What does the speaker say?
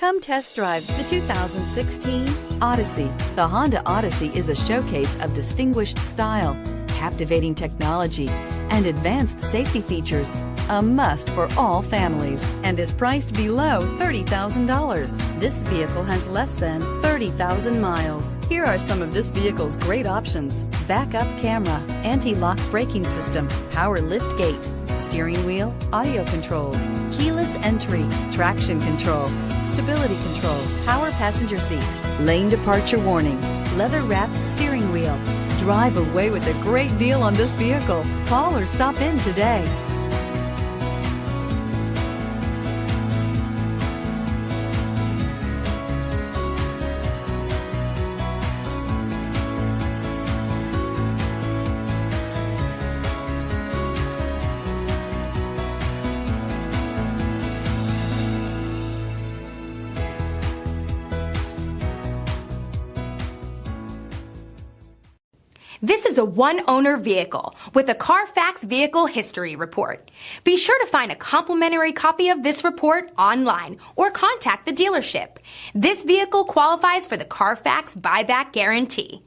Come test drive the 2016 Odyssey. The Honda Odyssey is a showcase of distinguished style, captivating technology, and advanced safety features. A must for all families and is priced below $30,000. This vehicle has less than 30,000 miles. Here are some of this vehicle's great options: backup camera, anti-lock braking system, power lift gate, steering wheel audio controls, keyless entry, traction control, stability control, power passenger seat, lane departure warning, leather-wrapped steering wheel. Drive away with a great deal on this vehicle. Call or stop in today. This is a one-owner vehicle with a Carfax Vehicle History Report. Be sure to find a complimentary copy of this report online or contact the dealership. This vehicle qualifies for the Carfax Buyback Guarantee.